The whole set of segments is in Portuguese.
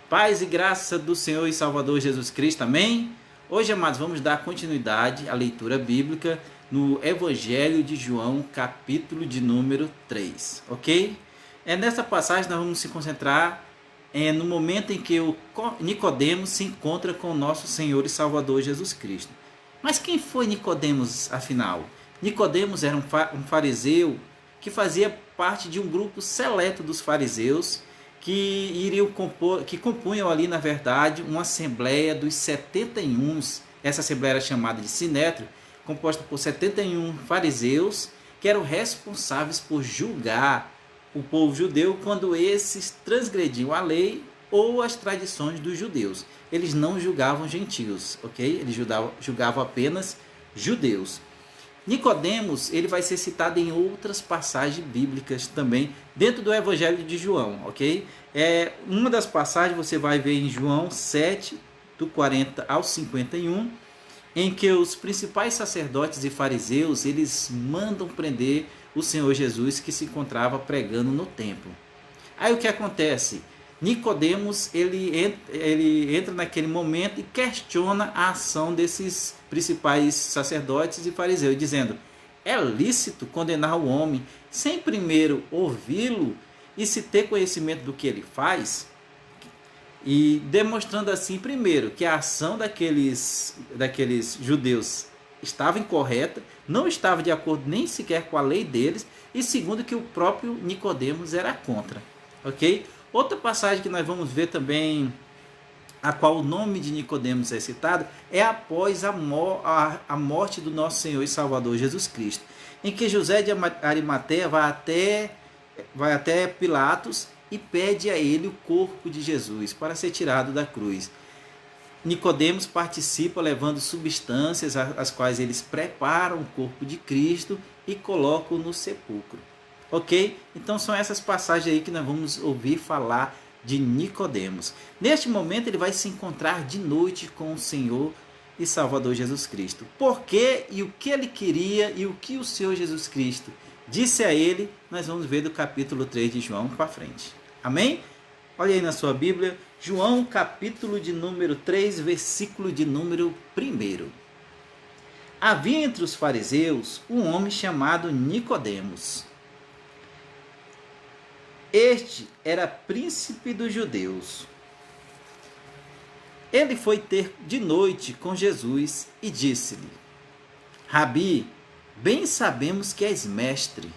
Paz e graça do Senhor e Salvador Jesus Cristo, amém? Hoje, amados, vamos dar continuidade à leitura bíblica no Evangelho de João, capítulo de número 3, ok? Nessa passagem nós vamos se concentrar no momento em que o Nicodemos se encontra com o nosso Senhor e Salvador Jesus Cristo. Mas quem foi Nicodemos, afinal? Nicodemos era um fariseu que fazia parte de um grupo seleto dos fariseus que compunham ali, na verdade, uma assembleia dos 71. Essa assembleia era chamada de Sinédrio, composta por 71 fariseus que eram responsáveis por julgar o povo judeu quando esses transgrediam a lei ou as tradições dos judeus. Eles não julgavam gentios, ok? Eles julgavam apenas judeus. Nicodemos, ele vai ser citado em outras passagens bíblicas também, dentro do Evangelho de João, ok? Uma das passagens você vai ver em João 7, do 40 ao 51, em que os principais sacerdotes e fariseus, eles mandam prender o Senhor Jesus, que se encontrava pregando no templo. Aí o que acontece? Nicodemos, ele entra naquele momento e questiona a ação desses principais sacerdotes e fariseus, dizendo: é lícito condenar o homem sem primeiro ouvi-lo e se ter conhecimento do que ele faz? E demonstrando assim, primeiro, que a ação daqueles judeus estava incorreta, não estava de acordo nem sequer com a lei deles, e segundo, que o próprio Nicodemos era contra, ok? Outra passagem que nós vamos ver também, a qual o nome de Nicodemos é citado, é após a morte do nosso Senhor e Salvador Jesus Cristo, em que José de Arimateia vai até Pilatos e pede a ele o corpo de Jesus para ser tirado da cruz. Nicodemos participa levando substâncias as quais eles preparam o corpo de Cristo e colocam no sepulcro. Ok? Então são essas passagens aí que nós vamos ouvir falar de Nicodemos. Neste momento ele vai se encontrar de noite com o Senhor e Salvador Jesus Cristo. Por quê e o que ele queria e o que o Senhor Jesus Cristo disse a ele, nós vamos ver do capítulo 3 de João para frente. Amém? Olha aí na sua Bíblia, João capítulo de número 3, versículo de número 1. Havia entre os fariseus um homem chamado Nicodemos. Este era príncipe dos judeus. Ele foi ter de noite com Jesus e disse-lhe: Rabi, bem sabemos que és mestre,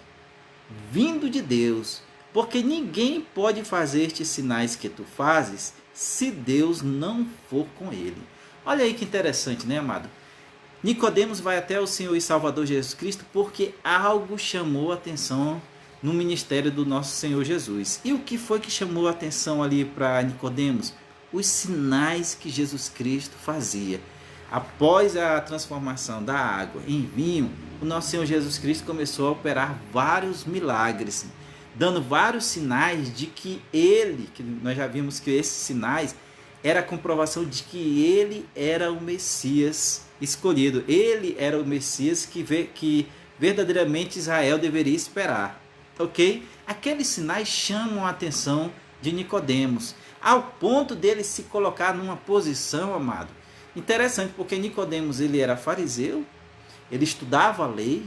vindo de Deus, porque ninguém pode fazer estes sinais que tu fazes, se Deus não for com ele. Olha aí que interessante, né, amado? Nicodemos vai até o Senhor e Salvador Jesus Cristo porque algo chamou a atenção no ministério do nosso Senhor Jesus. E o que foi que chamou a atenção ali para Nicodemos? Os sinais que Jesus Cristo fazia. Após a transformação da água em vinho, o nosso Senhor Jesus Cristo começou a operar vários milagres, dando vários sinais de que nós já vimos que esses sinais era a comprovação de que ele era o Messias escolhido. Ele era o Messias que verdadeiramente Israel deveria esperar. Ok? Aqueles sinais chamam a atenção de Nicodemos, ao ponto dele se colocar numa posição, amado, interessante, porque Nicodemos, ele era fariseu, ele estudava a lei,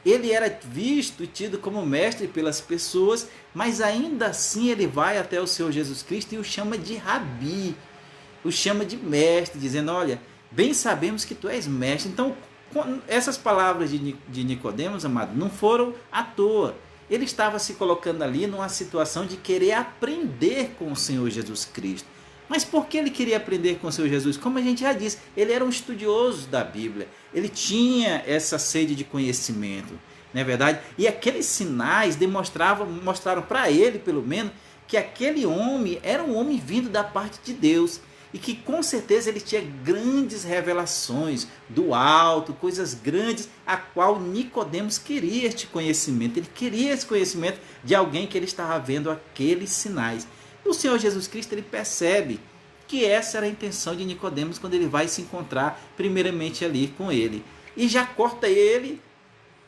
ele era visto e tido como mestre pelas pessoas, mas ainda assim ele vai até o Senhor Jesus Cristo e o chama de Rabi, o chama de mestre, dizendo: olha, bem sabemos que tu és mestre. Então, essas palavras de Nicodemos, amado, não foram à toa. Ele estava se colocando ali numa situação de querer aprender com o Senhor Jesus Cristo. Mas por que ele queria aprender com o Senhor Jesus? Como a gente já disse, ele era um estudioso da Bíblia. Ele tinha essa sede de conhecimento, não é verdade? E aqueles sinais mostraram para ele, pelo menos, que aquele homem era um homem vindo da parte de Deus. E que com certeza ele tinha grandes revelações do alto, coisas grandes, a qual Nicodemos queria este conhecimento. Ele queria esse conhecimento de alguém que ele estava vendo aqueles sinais. E o Senhor Jesus Cristo, ele percebe que essa era a intenção de Nicodemos quando ele vai se encontrar primeiramente ali com ele. E já corta ele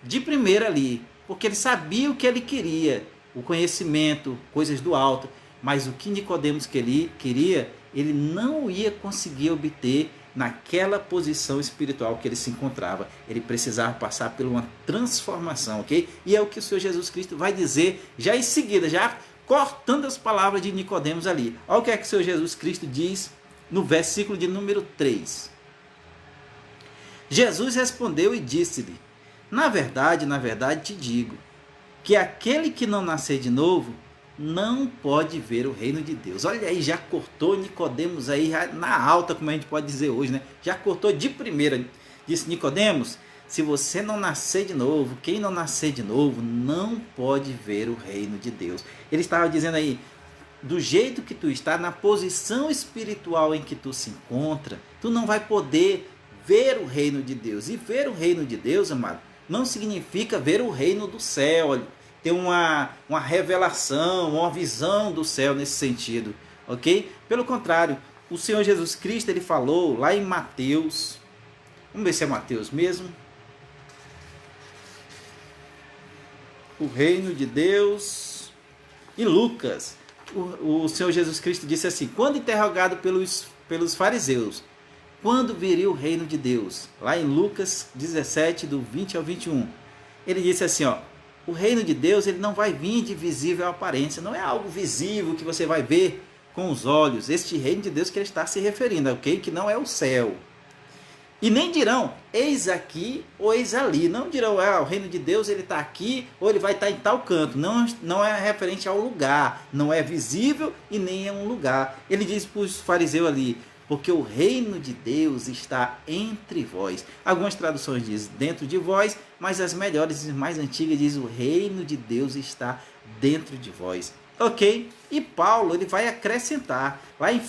de primeira ali, porque ele sabia o que ele queria, o conhecimento, coisas do alto. mas o que Nicodemos queria, ele não ia conseguir obter naquela posição espiritual que ele se encontrava. Ele precisava passar por uma transformação, ok? E é o que o Senhor Jesus Cristo vai dizer já em seguida, já cortando as palavras de Nicodemos ali. Olha o que é que o Senhor Jesus Cristo diz no versículo de número 3. Jesus respondeu e disse-lhe: na verdade te digo, que aquele que não nascer de novo não pode ver o reino de Deus. Olha aí, já cortou Nicodemos aí na alta, como a gente pode dizer hoje, né? Já cortou de primeira. Disse: Nicodemos, se você não nascer de novo, quem não nascer de novo não pode ver o reino de Deus. Ele estava dizendo aí, do jeito que tu está, na posição espiritual em que tu se encontra, tu não vai poder ver o reino de Deus. E ver o reino de Deus, amado, não significa ver o reino do céu, ter uma revelação, uma visão do céu nesse sentido, ok? Pelo contrário, o Senhor Jesus Cristo, ele falou lá em Mateus, vamos ver se é Mateus mesmo, o reino de Deus, e Lucas, o Senhor Jesus Cristo disse assim, quando interrogado pelos fariseus, quando viria o reino de Deus? Lá em Lucas 17, do 20 ao 21. Ele disse assim, ó, o reino de Deus, ele não vai vir de visível aparência, não é algo visível que você vai ver com os olhos. Este reino de Deus que ele está se referindo, ok? Que não é o céu. E nem dirão, eis aqui ou eis ali. Não dirão, o reino de Deus ele está aqui ou ele vai estar em tal canto. Não é referente ao lugar, não é visível e nem é um lugar. Ele diz para os fariseus ali, porque o reino de Deus está entre vós. Algumas traduções dizem dentro de vós, mas as melhores e mais antigas dizem o reino de Deus está dentro de vós. Ok? E Paulo ele vai acrescentar, lá em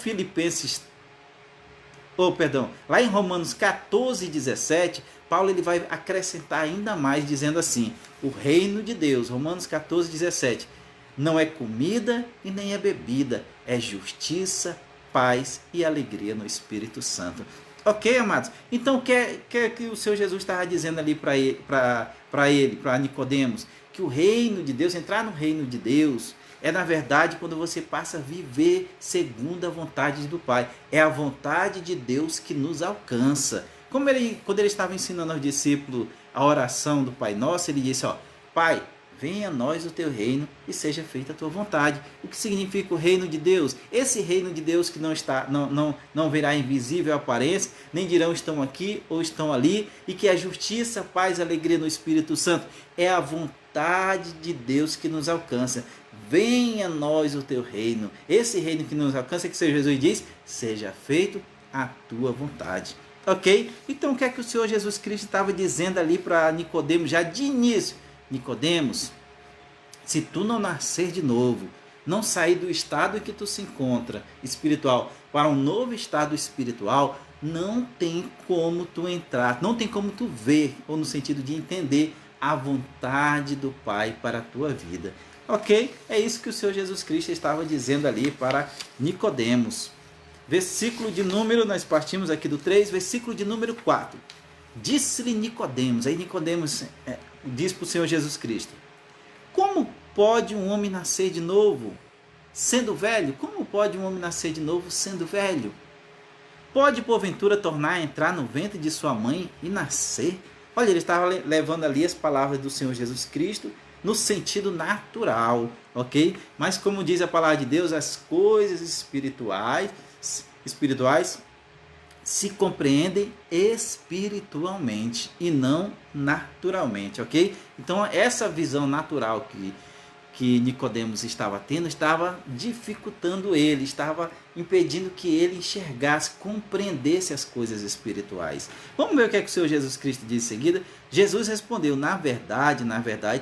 lá em Romanos 14, 17, Paulo ele vai acrescentar ainda mais, dizendo assim, o reino de Deus, Romanos 14, 17, não é comida e nem é bebida, é justiça, paz e alegria no Espírito Santo. Ok, amados? Então, o que o Senhor Jesus estava dizendo ali para Nicodemos? Que o reino de Deus, entrar no reino de Deus, é na verdade quando você passa a viver segundo a vontade do Pai. É a vontade de Deus que nos alcança. Quando ele estava ensinando aos discípulos a oração do Pai Nosso, ele disse, ó, Pai, venha a nós o teu reino e seja feita a tua vontade. O que significa o reino de Deus? Esse reino de Deus que não verá invisível aparência, nem dirão estão aqui ou estão ali, e que a justiça, paz e alegria no Espírito Santo é a vontade de Deus que nos alcança. Venha a nós o teu reino. Esse reino que nos alcança, que o Senhor Jesus diz, seja feito a tua vontade. Ok? Então o que é que o Senhor Jesus Cristo estava dizendo ali para Nicodemos já de início? Nicodemos, se tu não nascer de novo, não sair do estado em que tu se encontra espiritual para um novo estado espiritual, não tem como tu entrar, não tem como tu ver, ou no sentido de entender a vontade do Pai para a tua vida. Ok? É isso que o Senhor Jesus Cristo estava dizendo ali para Nicodemos. Versículo de número, nós partimos aqui do 3, versículo de número 4. Disse-lhe Nicodemos, aí Nicodemos diz para o Senhor Jesus Cristo, como pode um homem nascer de novo sendo velho? Como pode um homem nascer de novo sendo velho? Pode porventura tornar a entrar no ventre de sua mãe e nascer? Olha, ele estava levando ali as palavras do Senhor Jesus Cristo no sentido natural, ok? Mas como diz a palavra de Deus, as coisas espirituais se compreendem espiritualmente e não naturalmente, ok? Então essa visão natural que Nicodemos estava tendo, estava dificultando ele, estava impedindo que ele enxergasse, compreendesse as coisas espirituais. Vamos ver o que é que o Senhor Jesus Cristo diz em seguida? Jesus respondeu, na verdade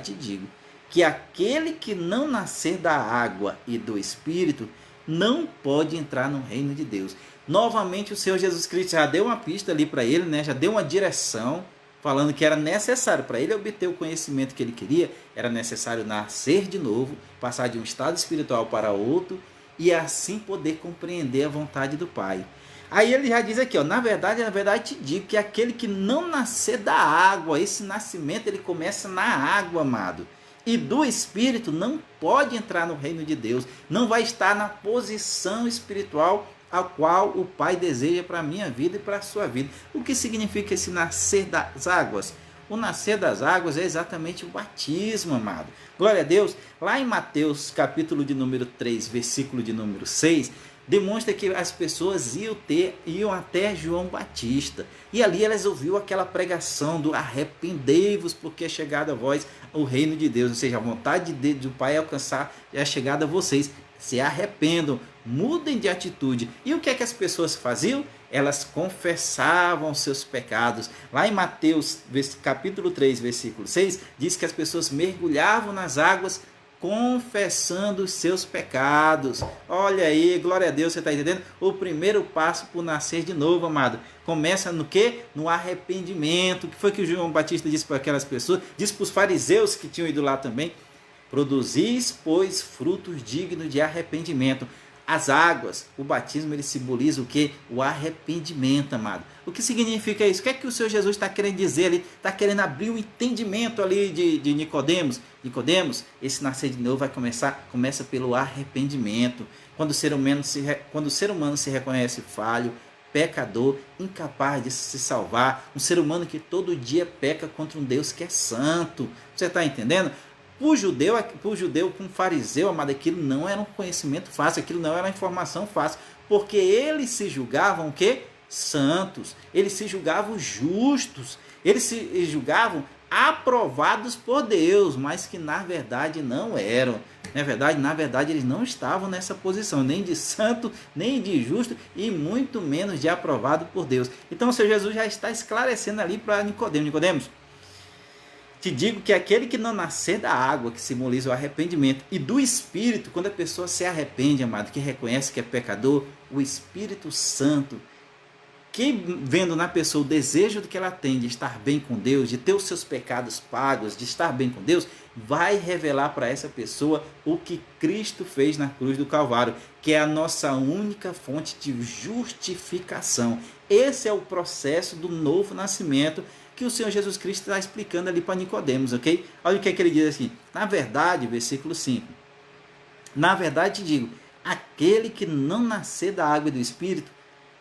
te digo, que aquele que não nascer da água e do Espírito, não pode entrar no reino de Deus. Novamente o Senhor Jesus Cristo já deu uma pista ali para ele, né? Já deu uma direção, falando que era necessário, para ele obter o conhecimento que ele queria, era necessário nascer de novo, passar de um estado espiritual para outro, e assim poder compreender a vontade do Pai. Aí ele já diz aqui, ó, na verdade te digo que aquele que não nascer da água, esse nascimento ele começa na água, amado. e do Espírito não pode entrar no reino de Deus, não vai estar na posição espiritual a qual o Pai deseja para a minha vida e para a sua vida. O que significa esse nascer das águas? O nascer das águas é exatamente o batismo, amado. Glória a Deus. Lá em Mateus, capítulo de número 3, versículo de número 6, demonstra que as pessoas iam até João Batista. E ali elas ouviram aquela pregação do arrependei-vos, porque é chegado a vós o reino de Deus. Ou seja, a vontade do Pai é alcançar, é chegada a vocês. Se arrependam, mudem de atitude. E o que é que as pessoas faziam? Elas confessavam seus pecados. Lá em Mateus, capítulo 3, versículo 6, diz que as pessoas mergulhavam nas águas confessando os seus pecados. Olha aí, glória a Deus, você está entendendo? O primeiro passo para o nascer de novo, amado, começa no quê? No arrependimento. O que foi que o João Batista disse para aquelas pessoas? Disse para os fariseus que tinham ido lá também: produzis, pois, frutos dignos de arrependimento. As águas, o batismo, ele simboliza o quê? O arrependimento, amado. O que significa isso? O que é que o Senhor Jesus está querendo dizer ali? Está querendo abrir o entendimento ali de Nicodemos. Nicodemos, esse nascer de novo começa pelo arrependimento. Quando o ser humano se reconhece falho, pecador, incapaz de se salvar, um ser humano que todo dia peca contra um Deus que é santo. Você está entendendo? Para o judeu, para um fariseu, amado, aquilo não era um conhecimento fácil, aquilo não era uma informação fácil, porque eles se julgavam o quê? Santos, eles se julgavam justos, eles se julgavam aprovados por Deus, mas que na verdade não eram. Na verdade eles não estavam nessa posição, nem de santo, nem de justo, e muito menos de aprovado por Deus. Então o Senhor Jesus já está esclarecendo ali para Nicodemos: Nicodemos, te digo que aquele que não nascer da água, que simboliza o arrependimento, e do Espírito, quando a pessoa se arrepende, amado, que reconhece que é pecador, o Espírito Santo, que vendo na pessoa o desejo que ela tem de estar bem com Deus, de ter os seus pecados pagos, de estar bem com Deus, vai revelar para essa pessoa o que Cristo fez na cruz do Calvário, que é a nossa única fonte de justificação. Esse é o processo do novo nascimento que o Senhor Jesus Cristo está explicando ali para Nicodemos, ok? Olha o que é que ele diz assim: na verdade, versículo 5, na verdade te digo, aquele que não nascer da água e do Espírito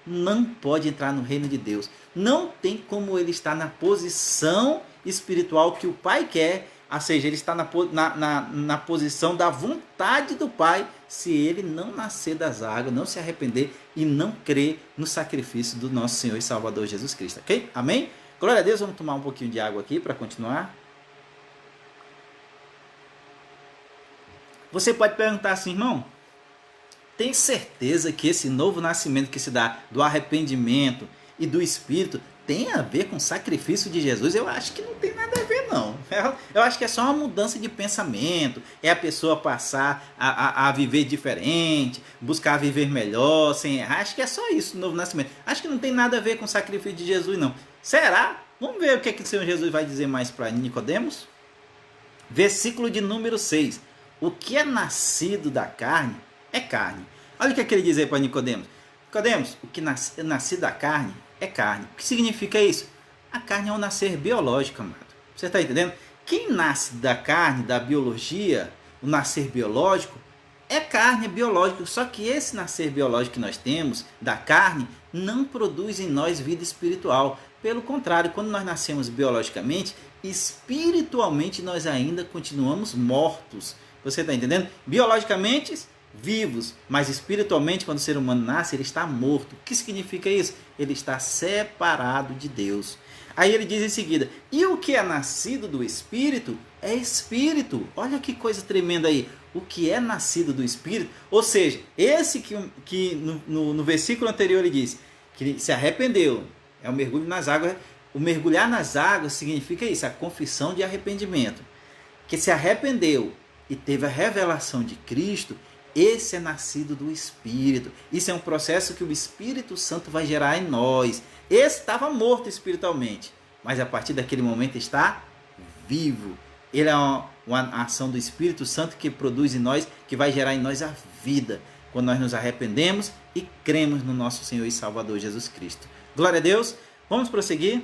não pode entrar no reino de Deus. Não tem como ele estar na posição espiritual que o Pai quer, ou seja, ele está na posição da vontade do Pai, se ele não nascer das águas, não se arrepender e não crer no sacrifício do nosso Senhor e Salvador Jesus Cristo, ok? Amém? Glória a Deus, vamos tomar um pouquinho de água aqui para continuar. Você pode perguntar assim: irmão, tem certeza que esse novo nascimento que se dá do arrependimento e do Espírito tem a ver com o sacrifício de Jesus? Eu acho que não tem nada a ver, não. Eu acho que é só uma mudança de pensamento, é a pessoa passar a viver diferente, buscar viver melhor, sem errar. Acho que é só isso, o novo nascimento. Acho que não tem nada a ver com o sacrifício de Jesus, não. Será? Vamos ver o que o Senhor Jesus vai dizer mais para Nicodemos. Versículo de número 6. O que é nascido da carne é carne. Olha o que ele diz aí para Nicodemos. Nicodemos, o que é nascido da carne é carne. O que significa isso? A carne é um nascer biológico, amado. Você está entendendo? Quem nasce da carne, da biologia, o nascer biológico, é carne, é biológico. Só que esse nascer biológico que nós temos, da carne, não produz em nós vida espiritual. Pelo contrário, quando nós nascemos biologicamente, espiritualmente nós ainda continuamos mortos. Você está entendendo? Biologicamente, vivos, mas espiritualmente, quando o ser humano nasce, ele está morto. O que significa isso? Ele está separado de Deus. Aí ele diz em seguida: e o que é nascido do Espírito é Espírito. Olha que coisa tremenda aí. O que é nascido do Espírito, ou seja, esse que no versículo anterior ele diz que ele se arrependeu, é o mergulho nas águas. O mergulhar nas águas significa isso, a confissão de arrependimento. Que se arrependeu e teve a revelação de Cristo, esse é nascido do Espírito. Isso é um processo que o Espírito Santo vai gerar em nós. Esse estava morto espiritualmente, mas a partir daquele momento está vivo. Ele é uma ação do Espírito Santo que produz em nós, que vai gerar em nós a vida, quando nós nos arrependemos e cremos no nosso Senhor e Salvador Jesus Cristo. Glória a Deus. Vamos prosseguir.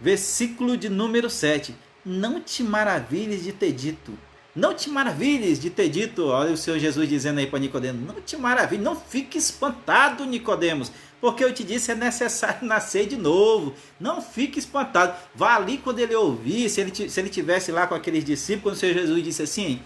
Versículo de número 7. Não te maravilhes de ter dito, Não te maravilhes de ter dito, olha o Senhor Jesus dizendo aí para Nicodemos, não te maravilhes, não fique espantado, Nicodemos, porque eu te disse é necessário nascer de novo. Não fique espantado. Vá ali quando ele ouvir, se ele tivesse lá com aqueles discípulos, quando o Senhor Jesus disse assim,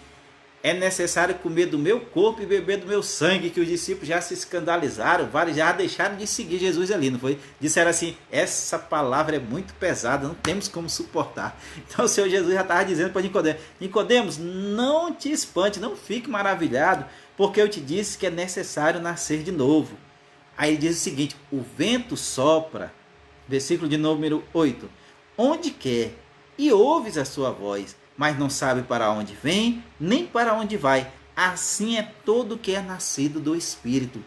é necessário comer do meu corpo e beber do meu sangue, que os discípulos já se escandalizaram, vários já deixaram de seguir Jesus ali, não foi? Disseram assim, essa palavra é muito pesada, não temos como suportar. Então o Senhor Jesus já estava dizendo para Nicodemos, Nicodemos, não te espante, não fique maravilhado, porque eu te disse que é necessário nascer de novo. Aí ele diz o seguinte, o vento sopra, versículo de número 8, onde quer, e ouves a sua voz, mas não sabe para onde vem, nem para onde vai. Assim é todo que é nascido do Espírito.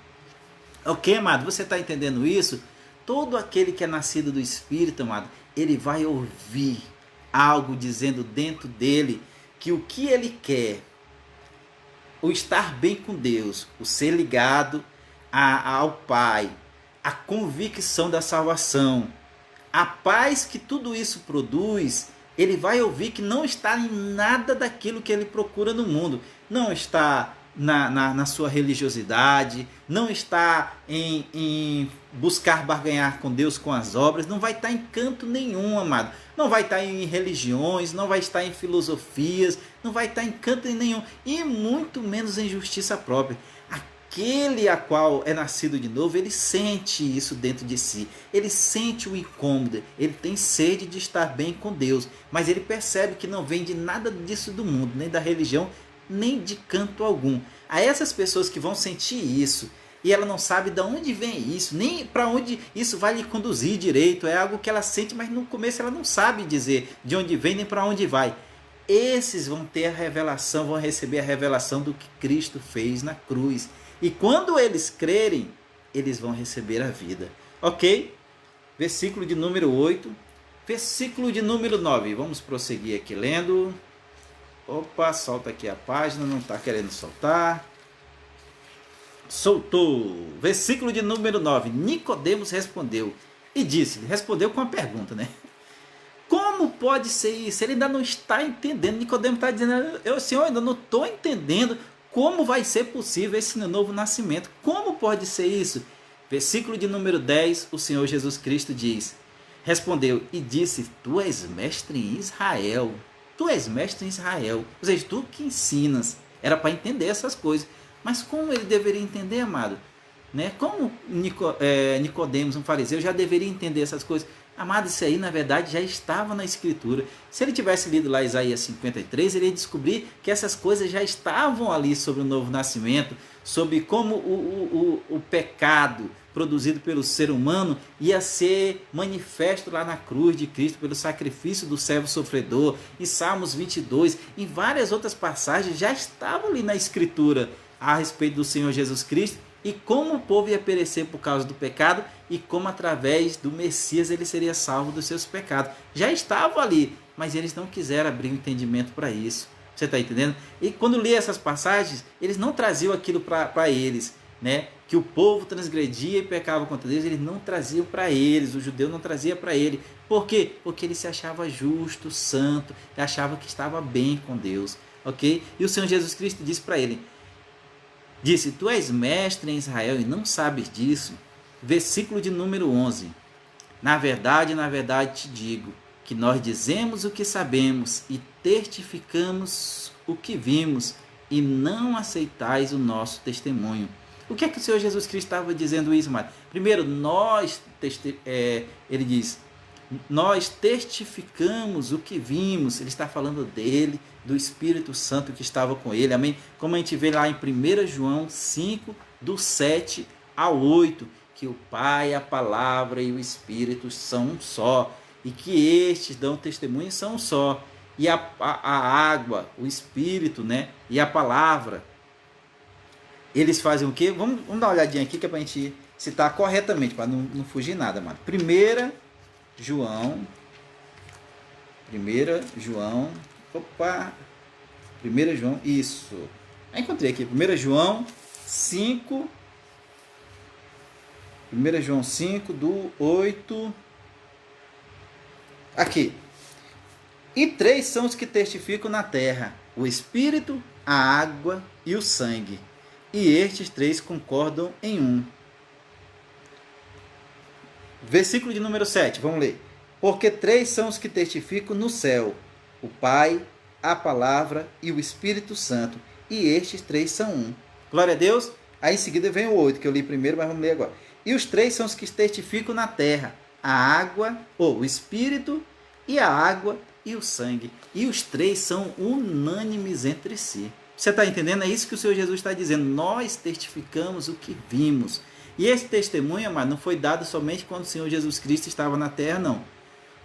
Ok, amado? Você está entendendo isso? Todo aquele que é nascido do Espírito, amado, ele vai ouvir algo dizendo dentro dele que o que ele quer, o estar bem com Deus, o ser ligado ao Pai, a convicção da salvação, a paz que tudo isso produz, ele vai ouvir que não está em nada daquilo que ele procura no mundo. Não está na sua religiosidade, não está em buscar barganhar com Deus com as obras, não vai estar em canto nenhum, amado. Não vai estar em religiões, não vai estar em filosofias, não vai estar em canto nenhum, e muito menos em justiça própria. Aquele a qual é nascido de novo, ele sente isso dentro de si, ele sente o incômodo, ele tem sede de estar bem com Deus, mas ele percebe que não vem de nada disso do mundo, nem da religião, nem de canto algum. A essas pessoas que vão sentir isso, e ela não sabe de onde vem isso, nem para onde isso vai lhe conduzir direito, é algo que ela sente, mas no começo ela não sabe dizer de onde vem nem para onde vai. Esses vão ter a revelação, vão receber a revelação do que Cristo fez na cruz. E quando eles crerem, eles vão receber a vida. Ok? Versículo de número 8. Versículo de número 9. Vamos prosseguir aqui lendo. Opa, solta aqui a página, não está querendo soltar. Soltou. Versículo de número 9. Nicodemos respondeu e disse-lhe, respondeu com uma pergunta, né? Como pode ser isso? Ele ainda não está entendendo. Nicodemos está dizendo, Senhor, ainda não estou entendendo como vai ser possível esse novo nascimento. Como pode ser isso? Versículo de número 10, o Senhor Jesus Cristo diz, respondeu e disse, tu és mestre em Israel. Tu és mestre em Israel. Ou seja, tu que ensinas. Era para entender essas coisas. Mas como ele deveria entender, amado? Né? Como Nicodemos, um fariseu, já deveria entender essas coisas? Amado, isso aí na verdade já estava na Escritura. Se ele tivesse lido lá Isaías 53, ele ia descobrir que essas coisas já estavam ali sobre o novo nascimento, sobre como o pecado produzido pelo ser humano ia ser manifesto lá na cruz de Cristo, pelo sacrifício do servo sofredor. Em Salmos 22, em várias outras passagens já estavam ali na Escritura a respeito do Senhor Jesus Cristo, e como o povo ia perecer por causa do pecado, e como através do Messias ele seria salvo dos seus pecados. Já estava ali, mas eles não quiseram abrir o entendimento para isso. Você está entendendo? E quando lia essas passagens, eles não traziam aquilo para eles, né? Que o povo transgredia e pecava contra Deus, eles não traziam para eles, o judeu não trazia para ele. Por quê? Porque ele se achava justo, santo, e achava que estava bem com Deus. Ok? E o Senhor Jesus Cristo disse para ele, disse, tu és mestre em Israel e não sabes disso? Versículo de número 11. Na verdade te digo, que nós dizemos o que sabemos e testificamos o que vimos e não aceitais o nosso testemunho. O que é que o Senhor Jesus Cristo estava dizendo isso, mano? Primeiro, ele diz, nós testificamos o que vimos. Ele está falando dele, do Espírito Santo que estava com ele, amém? Como a gente vê lá em 1 João 5, do 7 ao 8, que o Pai, a Palavra e o Espírito são um só, e que estes dão testemunho são um só, e a água, o Espírito, né? E a Palavra, eles fazem o quê? Vamos dar uma olhadinha aqui que é para a gente citar corretamente, para não fugir nada, mano. 1 João, isso. Encontrei aqui, 1 João 5, do 8, aqui. E três são os que testificam na terra: o Espírito, a água e o sangue. E estes três concordam em um. Versículo de número 7, vamos ler. Porque três são os que testificam no céu: o Pai, a Palavra e o Espírito Santo. E estes três são um. Glória a Deus. Aí em seguida vem o 8, que eu li primeiro, mas vamos ler agora. E os três são os que testificam na terra: a água, ou o Espírito, e a água e o sangue. E os três são unânimes entre si. Você está entendendo? É isso que o Senhor Jesus está dizendo. Nós testificamos o que vimos. E esse testemunho, amado, não foi dado somente quando o Senhor Jesus Cristo estava na terra, não.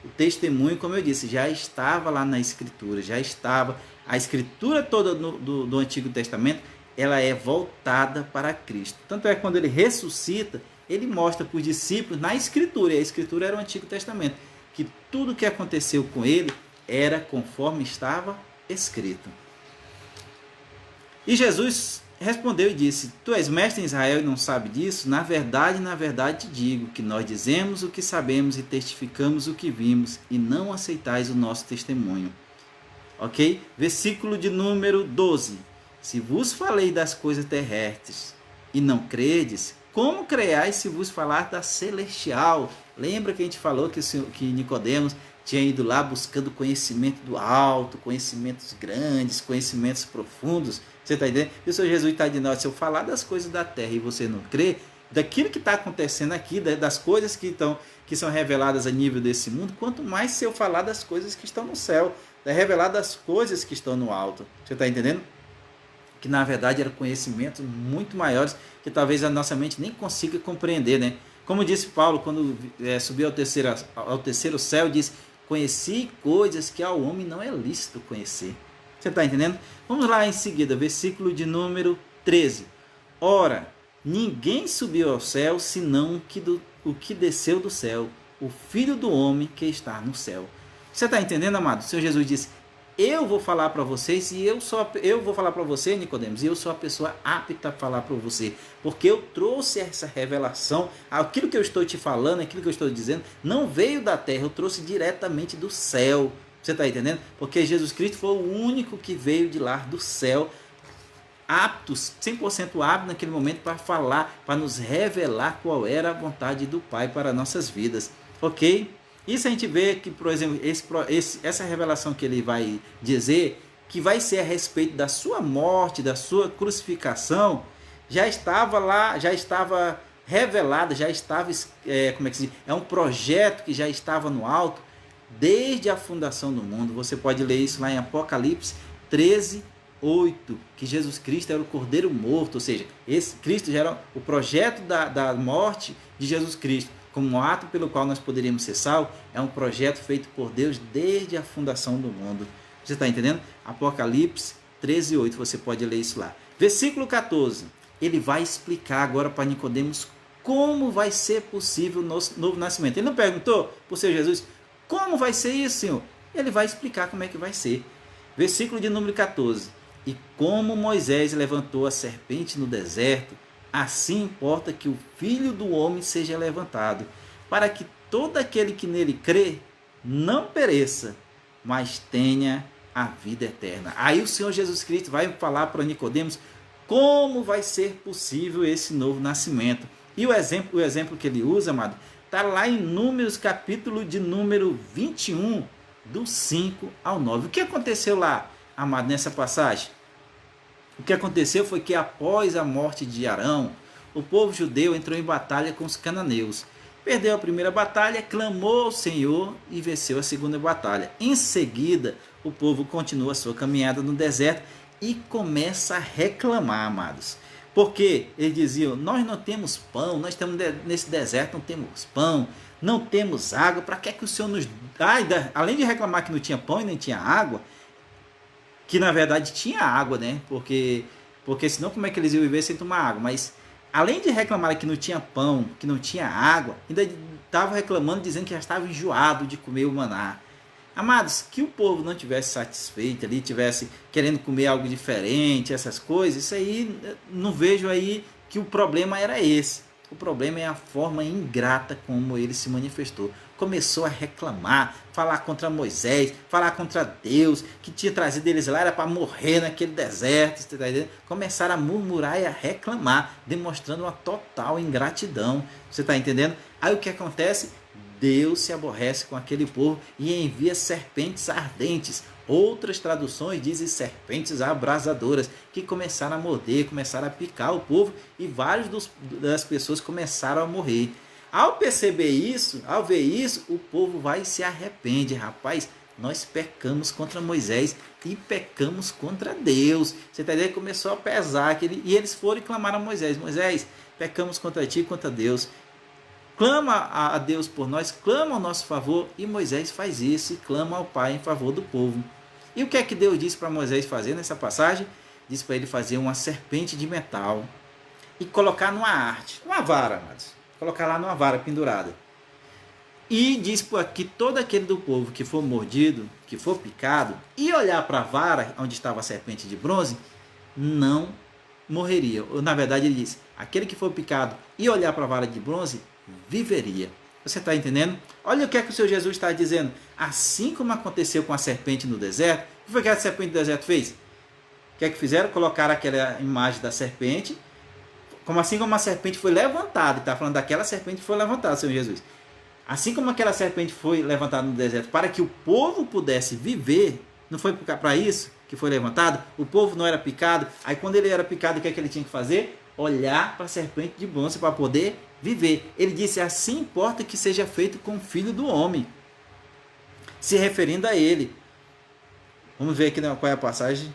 O testemunho, como eu disse, já estava lá na Escritura, já estava. A Escritura toda do Antigo Testamento, ela é voltada para Cristo. Tanto é que quando ele ressuscita, ele mostra para os discípulos na Escritura, e a Escritura era o Antigo Testamento, que tudo que aconteceu com ele era conforme estava escrito. E Jesus respondeu e disse: Tu és mestre em Israel e não sabe disso? Na verdade te digo que nós dizemos o que sabemos e testificamos o que vimos, e não aceitais o nosso testemunho. Ok? Versículo de número 12. Se vos falei das coisas terrestres e não credes, como creais se vos falar da celestial? Lembra que a gente falou que Nicodemos tinha ido lá buscando conhecimento do alto, conhecimentos grandes, conhecimentos profundos? Você está entendendo? E o Senhor Jesus está dizendo: se eu falar das coisas da terra e você não crê, daquilo que está acontecendo aqui, das coisas que são reveladas a nível desse mundo, quanto mais se eu falar das coisas que estão no céu, revelar das coisas que estão no alto. Você está entendendo? Que na verdade eram conhecimentos muito maiores que talvez a nossa mente nem consiga compreender, né? Como disse Paulo quando subiu ao terceiro céu, disse: conheci coisas que ao homem não é lícito conhecer. Você está entendendo? Vamos lá em seguida, versículo de número 13. Ora, ninguém subiu ao céu senão o que desceu do céu, o Filho do Homem que está no céu. Você está entendendo, amado? O Senhor Jesus disse: eu vou falar para vocês, e eu vou falar para você, Nicodemos, e eu sou a pessoa apta a falar para você, porque eu trouxe essa revelação. Aquilo que eu estou te falando, aquilo que eu estou dizendo, não veio da terra, eu trouxe diretamente do céu. Você está entendendo? Porque Jesus Cristo foi o único que veio de lá do céu, aptos, 100% apto naquele momento para falar, para nos revelar qual era a vontade do Pai para nossas vidas. Ok? Isso a gente vê que, por exemplo, essa revelação que ele vai dizer, que vai ser a respeito da sua morte, da sua crucificação, já estava lá, já estava revelada, já estava, como é que se diz? É um projeto que já estava no alto desde a fundação do mundo. Você pode ler isso lá em Apocalipse 13, 8, que Jesus Cristo era o Cordeiro morto, ou seja, esse Cristo já era o projeto da morte de Jesus Cristo, como um ato pelo qual nós poderíamos ser salvos. É um projeto feito por Deus desde a fundação do mundo. Você está entendendo? Apocalipse 13, 8, você pode ler isso lá. Versículo 14, ele vai explicar agora para Nicodemos como vai ser possível o novo nascimento. Ele não perguntou para o Senhor Jesus: como vai ser isso, Senhor? Ele vai explicar como é que vai ser. Versículo de número 14. E como Moisés levantou a serpente no deserto, assim importa que o Filho do Homem seja levantado, para que todo aquele que nele crê não pereça, mas tenha a vida eterna. Aí o Senhor Jesus Cristo vai falar para Nicodemos como vai ser possível esse novo nascimento. E o exemplo que ele usa, amado, está lá em Números, capítulo de número 21, do 5 ao 9. O que aconteceu lá, amado, nessa passagem? O que aconteceu foi que após a morte de Arão, o povo judeu entrou em batalha com os cananeus. Perdeu a primeira batalha, clamou ao Senhor e venceu a segunda batalha. Em seguida, o povo continua a sua caminhada no deserto e começa a reclamar, amados. Porque eles diziam: nós não temos pão, nós estamos nesse deserto, não temos pão, não temos água, para que o Senhor nos dá? Além de reclamar que não tinha pão e nem tinha água, que na verdade tinha água, né? Porque senão como é que eles iam viver sem tomar água? Mas além de reclamar que não tinha pão, que não tinha água, ainda estava reclamando, dizendo que já estava enjoado de comer o maná. Amados, que o povo não tivesse satisfeito ali, tivesse querendo comer algo diferente, essas coisas, isso aí, não vejo aí que o problema era esse. O problema é a forma ingrata como ele se manifestou. Começou a reclamar, falar contra Moisés, falar contra Deus, que tinha trazido eles lá, era para morrer naquele deserto. Você tá entendendo? Começaram a murmurar e a reclamar, demonstrando uma total ingratidão. Você está entendendo? Aí o que acontece? Deus se aborrece com aquele povo e envia serpentes ardentes. Outras traduções dizem serpentes abrasadoras, que começaram a morder, começaram a picar o povo, e várias das pessoas começaram a morrer. Ao perceber isso, ao ver isso, o povo vai e se arrepende. Rapaz, nós pecamos contra Moisés e pecamos contra Deus. Você está entendendo? Começou a pesar, e eles foram e clamaram a Moisés: Moisés, pecamos contra ti e contra Deus. Clama a Deus por nós, clama ao nosso favor. E Moisés faz isso e clama ao Pai em favor do povo. E o que é que Deus disse para Moisés fazer nessa passagem? Diz para ele fazer uma serpente de metal e colocar numa arte, uma vara, mas colocar lá numa vara pendurada. E diz que todo aquele do povo que for mordido, que for picado, e olhar para a vara onde estava a serpente de bronze, não morreria. Ou, na verdade, ele diz: aquele que for picado e olhar para a vara de bronze, viveria. Você está entendendo? Olha o que é que o Senhor Jesus está dizendo. Assim como aconteceu com a serpente no deserto, o que foi que a serpente do deserto fez? O que é que fizeram? Colocaram aquela imagem da serpente, assim como a serpente foi levantada. Está falando daquela serpente que foi levantada, Senhor Jesus. Assim como aquela serpente foi levantada no deserto para que o povo pudesse viver, não foi para isso que foi levantado? O povo não era picado. Aí quando ele era picado, o que é que ele tinha que fazer? Olhar para a serpente de bronze para poder viver. Ele disse: assim importa que seja feito com o Filho do Homem, se referindo a ele. Vamos ver aqui qual é a passagem.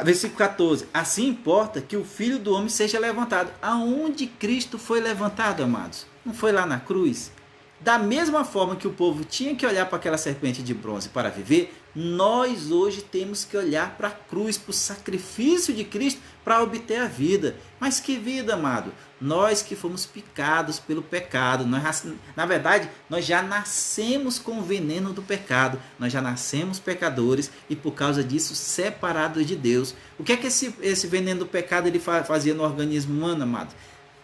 Versículo 14. Assim importa que o Filho do Homem seja levantado. Aonde Cristo foi levantado, amados? Não foi lá na cruz? Da mesma forma que o povo tinha que olhar para aquela serpente de bronze para viver, nós hoje temos que olhar para a cruz, para o sacrifício de Cristo para obter a vida. Mas que vida, amado? Nós que fomos picados pelo pecado, na verdade, nós já nascemos com o veneno do pecado, nós já nascemos pecadores e por causa disso separados de Deus. O que é que esse veneno do pecado ele fazia no organismo humano, amado?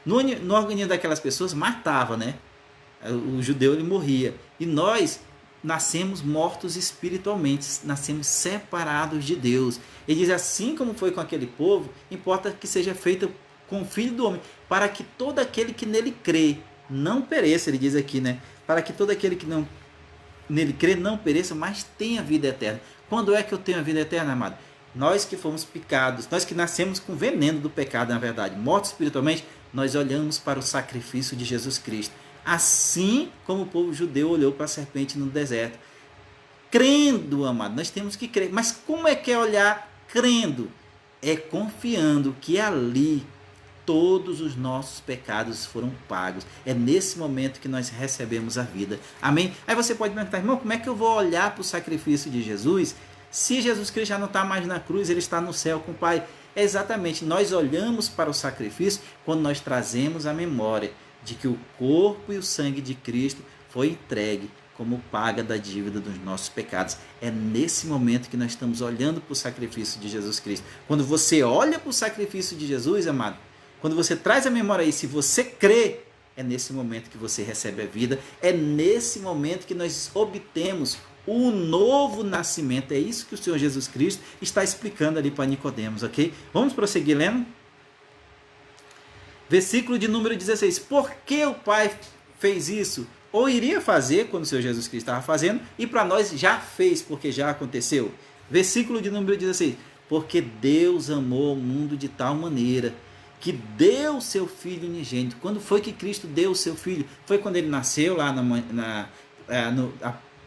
No organismo daquelas pessoas matava, né? O judeu ele morria. E nós nascemos mortos espiritualmente, nascemos separados de Deus. Ele diz: assim como foi com aquele povo, importa que seja feito com o Filho do Homem, para que todo aquele que nele crê não pereça. Ele diz aqui, né? Para que todo aquele que nele crê não pereça, mas tenha vida eterna. Quando é que eu tenho a vida eterna, amado? Nós que fomos picados, nós que nascemos com veneno do pecado, na verdade, mortos espiritualmente, nós olhamos para o sacrifício de Jesus Cristo. Assim como o povo judeu olhou para a serpente no deserto. Crendo, amado, nós temos que crer. Mas como é que é olhar crendo? É confiando que ali todos os nossos pecados foram pagos. É nesse momento que nós recebemos a vida. Amém? Aí você pode perguntar: irmão, como é que eu vou olhar para o sacrifício de Jesus se Jesus Cristo já não está mais na cruz, ele está no céu com o Pai? É exatamente, nós olhamos para o sacrifício quando nós trazemos a memória de que o corpo e o sangue de Cristo foi entregue como paga da dívida dos nossos pecados. É nesse momento que nós estamos olhando para o sacrifício de Jesus Cristo. Quando você olha para o sacrifício de Jesus, amado, quando você traz a memória aí, se você crê, é nesse momento que você recebe a vida, é nesse momento que nós obtemos o novo nascimento. É isso que o Senhor Jesus Cristo está explicando ali para Nicodemos, ok? Vamos prosseguir lendo? Versículo de número 16. Por que o Pai fez isso? Ou iria fazer, quando o Senhor Jesus Cristo estava fazendo, e para nós já fez, porque já aconteceu. Versículo de número 16. Porque Deus amou o mundo de tal maneira que deu o seu Filho unigênito. Quando foi que Cristo deu o seu Filho? Foi quando ele nasceu lá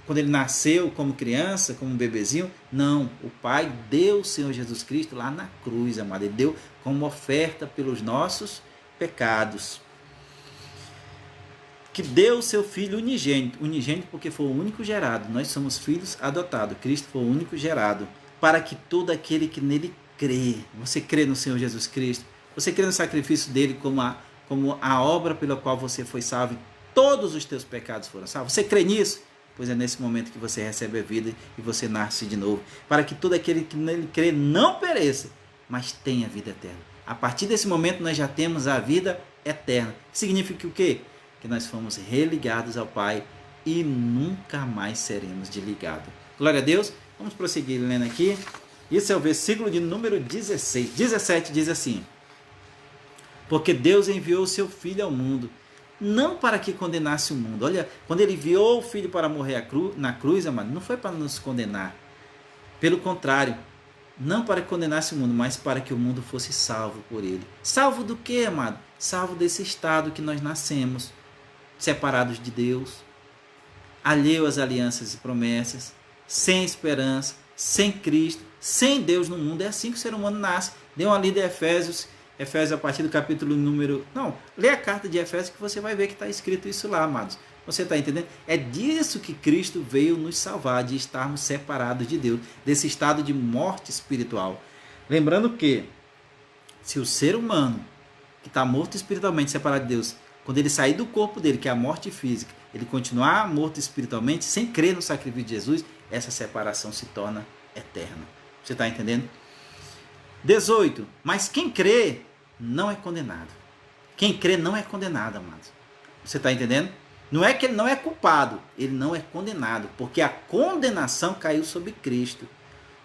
quando ele nasceu como criança, como um bebezinho? Não, o Pai deu o Senhor Jesus Cristo lá na cruz, amado. Ele deu como oferta pelos nossos pecados. Que deu o seu Filho unigênito. Unigênito porque foi o único gerado. Nós somos filhos adotados. Cristo foi o único gerado. Para que todo aquele que nele crê. Você crê no Senhor Jesus Cristo? Você crê no sacrifício dele como a obra pela qual você foi salvo? E todos os teus pecados foram salvos. Você crê nisso? Pois é nesse momento que você recebe a vida e você nasce de novo. Para que todo aquele que nele crê não pereça, mas tenha vida eterna. A partir desse momento nós já temos a vida eterna. Significa o quê? Que nós fomos religados ao Pai e nunca mais seremos desligados. Glória a Deus. Vamos prosseguir lendo aqui. Isso é o versículo de número 16. 17 diz assim: porque Deus enviou o seu Filho ao mundo, não para que condenasse o mundo. Olha, quando ele enviou o Filho para morrer na cruz, amado, não foi para nos condenar. Pelo contrário, não para que condenasse o mundo, mas para que o mundo fosse salvo por ele. Salvo do quê, amado? Salvo desse estado que nós nascemos, separados de Deus, alheio às alianças e promessas, sem esperança, sem Cristo, sem Deus no mundo. É assim que o ser humano nasce. Dê uma lida em Efésios a partir do capítulo número... Não, lê a carta de Efésios que você vai ver que está escrito isso lá, amados. Você está entendendo? É disso que Cristo veio nos salvar, de estarmos separados de Deus, desse estado de morte espiritual. Lembrando que, se o ser humano que está morto espiritualmente, separado de Deus, quando ele sair do corpo dele, que é a morte física, ele continuar morto espiritualmente, sem crer no sacrifício de Jesus, essa separação se torna eterna. Você está entendendo? 18. Mas quem crê não é condenado. Quem crê não é condenado, amados. Você está entendendo? Não é que ele não é culpado, ele não é condenado, porque a condenação caiu sobre Cristo.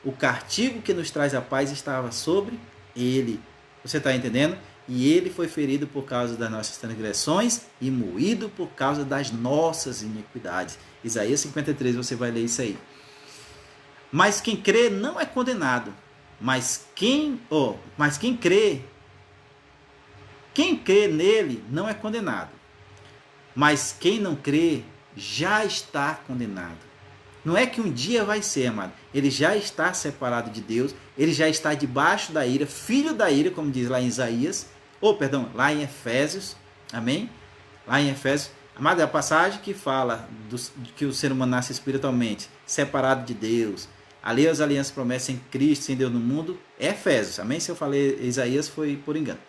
O castigo que nos traz a paz estava sobre ele. Você está entendendo? E ele foi ferido por causa das nossas transgressões e moído por causa das nossas iniquidades. Isaías 53, você vai ler isso aí. Mas quem crê não é condenado. Mas quem crê nele não é condenado. Mas quem não crê já está condenado. Não é que um dia vai ser, amado. Ele já está separado de Deus. Ele já está debaixo da ira, filho da ira, como diz lá em Isaías. Lá em Efésios. Amém? Lá em Efésios. Amado, é a passagem que fala que o ser humano nasce espiritualmente, separado de Deus, alheio às alianças promessas em Cristo, sem Deus no mundo, é Efésios. Amém? Se eu falei Isaías, foi por engano.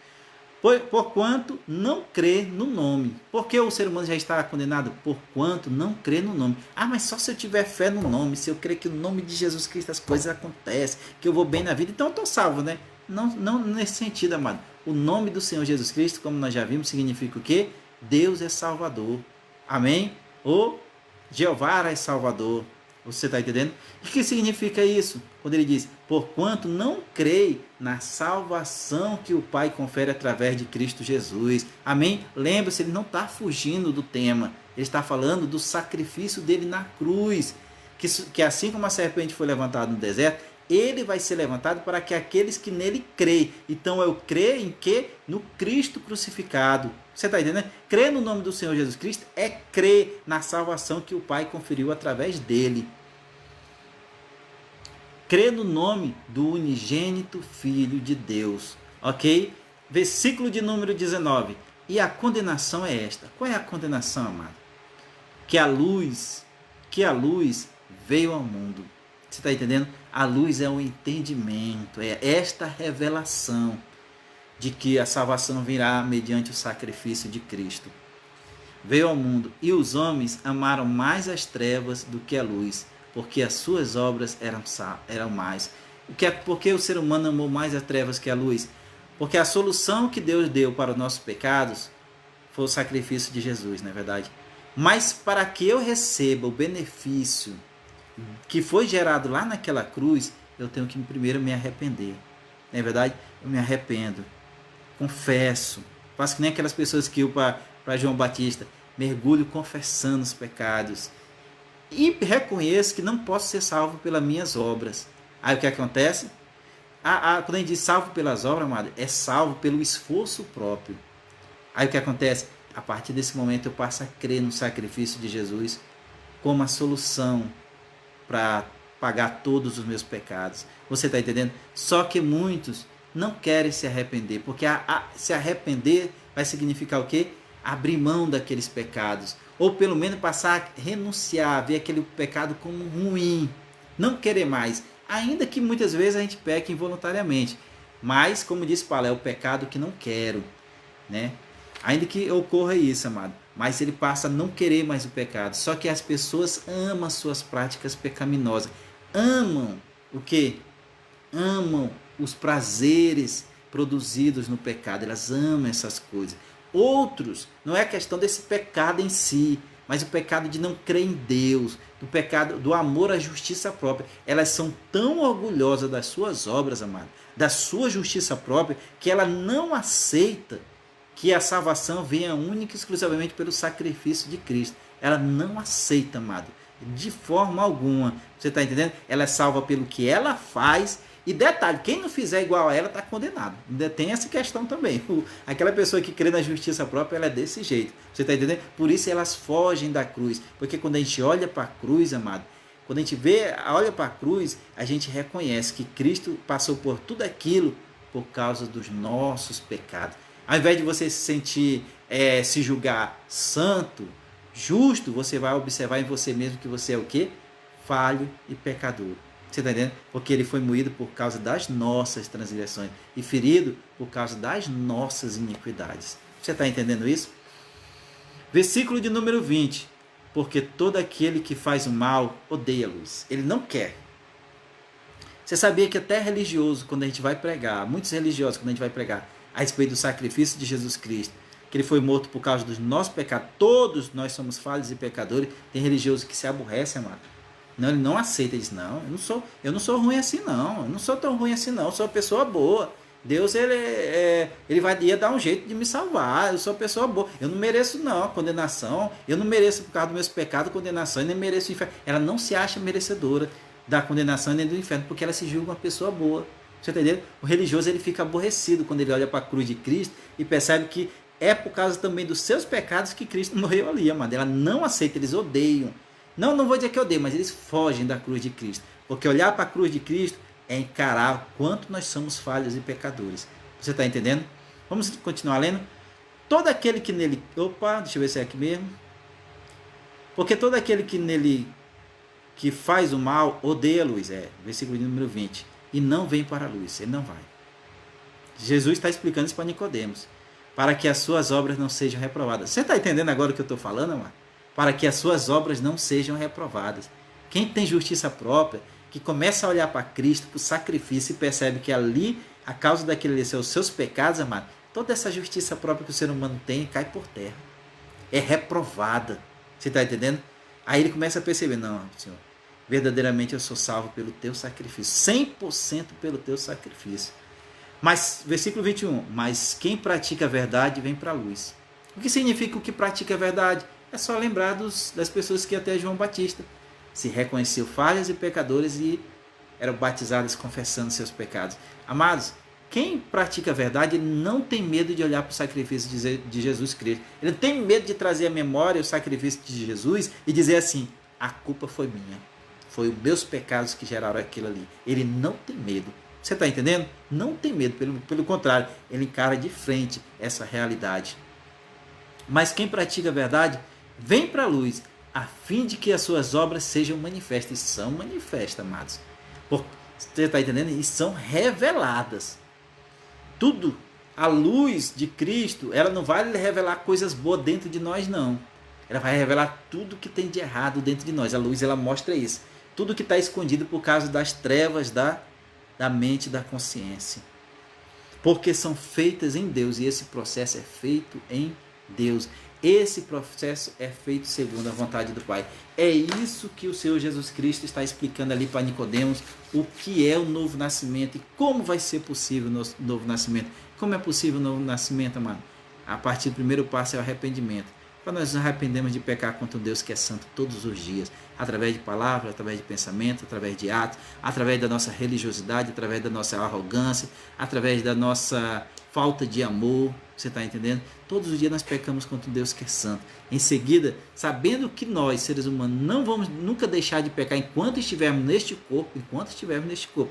Porquanto não crê no nome. Por que o ser humano já está condenado? Porquanto não crê no nome. Ah, mas só se eu tiver fé no nome, se eu crer que no nome de Jesus Cristo as coisas acontecem, que eu vou bem na vida, então eu estou salvo, né? Não nesse sentido, amado. O nome do Senhor Jesus Cristo, como nós já vimos, significa o quê? Deus é Salvador. Amém? Ou Jeová é Salvador. Você está entendendo? O que significa isso? Quando ele diz, porquanto não creio na salvação que o Pai confere através de Cristo Jesus. Amém? Lembre-se, ele não está fugindo do tema. Ele está falando do sacrifício dele na cruz. Que assim como a serpente foi levantada no deserto, ele vai ser levantado para que aqueles que nele creem. Então eu creio em quê? No Cristo crucificado. Você está entendendo? Crer no nome do Senhor Jesus Cristo é crer na salvação que o Pai conferiu através dele. Crer no nome do unigênito Filho de Deus. Ok? Versículo de número 19. E a condenação é esta. Qual é a condenação, amado? Que a luz veio ao mundo. Você está entendendo? A luz é o entendimento, é esta revelação de que a salvação virá mediante o sacrifício de Cristo. Veio ao mundo e os homens amaram mais as trevas do que a luz, porque as suas obras eram mais. Por que o ser humano amou mais as trevas que a luz? Porque a solução que Deus deu para os nossos pecados foi o sacrifício de Jesus, não é verdade? Mas para que eu receba o benefício que foi gerado lá naquela cruz, eu tenho que primeiro me arrepender. Não é verdade? Eu me arrependo. Confesso. Faço que nem aquelas pessoas que iam para João Batista. Mergulho confessando os pecados. E reconheço que não posso ser salvo pelas minhas obras. Aí o que acontece? Quando a gente diz salvo pelas obras, amado, é salvo pelo esforço próprio. Aí o que acontece? A partir desse momento eu passo a crer no sacrifício de Jesus como a solução para pagar todos os meus pecados. Você está entendendo? Só que muitos não querem se arrepender, porque se arrepender vai significar o quê? Abrir mão daqueles pecados, ou pelo menos passar a renunciar, ver aquele pecado como ruim, não querer mais, ainda que muitas vezes a gente peque involuntariamente, mas como disse Paulo, é o pecado que não quero, né? Ainda que ocorra isso, amado, mas ele passa a não querer mais o pecado. Só que as pessoas amam as suas práticas pecaminosas. Amam o quê? Amam os prazeres produzidos no pecado. Elas amam essas coisas. outros. Não é a questão desse pecado em si, mas o pecado de não crer em Deus, do pecado do amor à justiça própria. Elas são tão orgulhosas das suas obras, amado, da sua justiça própria, que ela não aceita que a salvação venha única e exclusivamente pelo sacrifício de Cristo. Ela não aceita, amado, de forma alguma. Você está entendendo? Ela é salva pelo que ela faz. E detalhe, quem não fizer igual a ela está condenado. Ainda tem essa questão também. Aquela pessoa que crê na justiça própria, ela é desse jeito. Você está entendendo? Por isso elas fogem da cruz. Porque quando a gente olha para a cruz, amado, quando a gente olha para a cruz, a gente reconhece que Cristo passou por tudo aquilo por causa dos nossos pecados. Ao invés de você se sentir, se julgar santo, justo, você vai observar em você mesmo que você é o quê? Falho e pecador. Você está entendendo? Porque ele foi moído por causa das nossas transgressões e ferido por causa das nossas iniquidades. Você está entendendo isso? Versículo de número 20. Porque todo aquele que faz o mal odeia a luz. Ele não quer. Você sabia que até religioso, quando a gente vai pregar, muitos religiosos, quando a gente vai pregar a respeito do sacrifício de Jesus Cristo, que ele foi morto por causa dos nossos pecados, todos nós somos falhos e pecadores, tem religioso que se aborrece, amado. Não, ele não aceita, ele diz, não, eu não sou ruim assim não, eu não sou tão ruim assim não, eu sou uma pessoa boa. Deus ele ia dar um jeito de me salvar, eu sou uma pessoa boa, eu não mereço não a condenação, eu não mereço por causa dos meus pecados condenação, eu nem mereço o inferno. Ela não se acha merecedora da condenação nem do inferno, porque ela se julga uma pessoa boa. Você entendeu? O religioso ele fica aborrecido quando ele olha para a cruz de Cristo e percebe que é por causa também dos seus pecados que Cristo morreu ali, amado. Ela não aceita, eles odeiam. Não vou dizer que odeio, mas eles fogem da cruz de Cristo. Porque olhar para a cruz de Cristo é encarar o quanto nós somos falhos e pecadores. Você está entendendo? Vamos continuar lendo? Todo aquele que nele... Opa, deixa eu ver se é aqui mesmo. Porque todo aquele que nele que faz o mal odeia a luz. Versículo número 20. E não vem para a luz. Ele não vai. Jesus está explicando isso para Nicodemos. Para que as suas obras não sejam reprovadas. Você está entendendo agora o que eu estou falando, amado? Para que as suas obras não sejam reprovadas. Quem tem justiça própria, que começa a olhar para Cristo, para o sacrifício, e percebe que ali, a causa daquele ali são os seus pecados, amado, toda essa justiça própria que o ser humano tem cai por terra. É reprovada. Você está entendendo? Aí ele começa a perceber, não, Senhor, verdadeiramente eu sou salvo pelo teu sacrifício, 100% pelo teu sacrifício. Mas, versículo 21, mas quem pratica a verdade vem para a luz. O que significa o que pratica a verdade? É só lembrar das pessoas que até João Batista se reconheceu falhas e pecadores e eram batizadas confessando seus pecados. Amados, quem pratica a verdade não tem medo de olhar para o sacrifício de Jesus Cristo. Ele não tem medo de trazer à memória o sacrifício de Jesus e dizer assim, a culpa foi minha. Foi os meus pecados que geraram aquilo ali. Ele não tem medo. Você está entendendo? Não tem medo. Pelo contrário, ele encara de frente essa realidade. Mas quem pratica a verdade vem para a luz, a fim de que as suas obras sejam manifestas. E são manifestas, amados. Você está entendendo? E são reveladas. Tudo, a luz de Cristo, ela não vai revelar coisas boas dentro de nós, não. Ela vai revelar tudo que tem de errado dentro de nós. A luz, ela mostra isso. Tudo que está escondido por causa das trevas da mente, da consciência. Porque são feitas em Deus. E esse processo é feito em Deus. Esse processo é feito segundo a vontade do Pai. É isso que o Senhor Jesus Cristo está explicando ali para Nicodemos, o que é o novo nascimento e como vai ser possível o novo nascimento. Como é possível o novo nascimento, amado? A partir do primeiro passo é o arrependimento. Para nós nos arrependemos de pecar contra um Deus que é santo todos os dias, através de palavras, através de pensamento, através de atos, através da nossa religiosidade, através da nossa arrogância, através da nossa falta de amor. Você está entendendo? Todos os dias nós pecamos contra um Deus que é santo. Em seguida, sabendo que nós, seres humanos, não vamos nunca deixar de pecar enquanto estivermos neste corpo,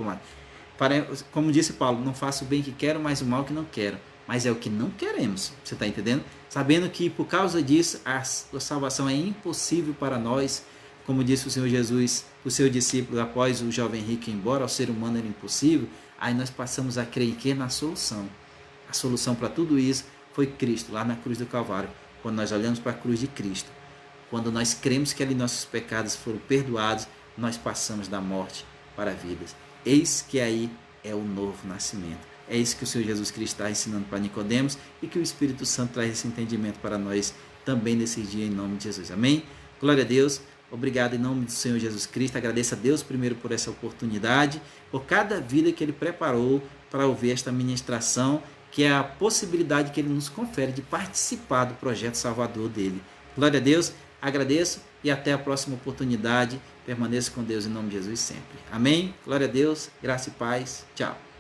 amado. Como disse Paulo, não faço o bem que quero, mas o mal que não quero. Mas é o que não queremos. Você está entendendo? Sabendo que por causa disso a salvação é impossível para nós, como disse o Senhor Jesus, o seu discípulo, após o jovem rico ir embora, ao ser humano era impossível, aí nós passamos a crer em quê? Na solução. A solução para tudo isso foi Cristo, lá na cruz do Calvário. Quando nós olhamos para a cruz de Cristo, quando nós cremos que ali nossos pecados foram perdoados, nós passamos da morte para a vida. Eis que aí é o novo nascimento. É isso que o Senhor Jesus Cristo está ensinando para Nicodemos e que o Espírito Santo traz esse entendimento para nós também nesse dia, em nome de Jesus. Amém? Glória a Deus. Obrigado em nome do Senhor Jesus Cristo. Agradeço a Deus primeiro por essa oportunidade, por cada vida que Ele preparou para ouvir esta ministração, que é a possibilidade que Ele nos confere de participar do projeto salvador dele. Glória a Deus. Agradeço e até a próxima oportunidade. Permaneça com Deus em nome de Jesus sempre. Amém? Glória a Deus. Graça e paz. Tchau.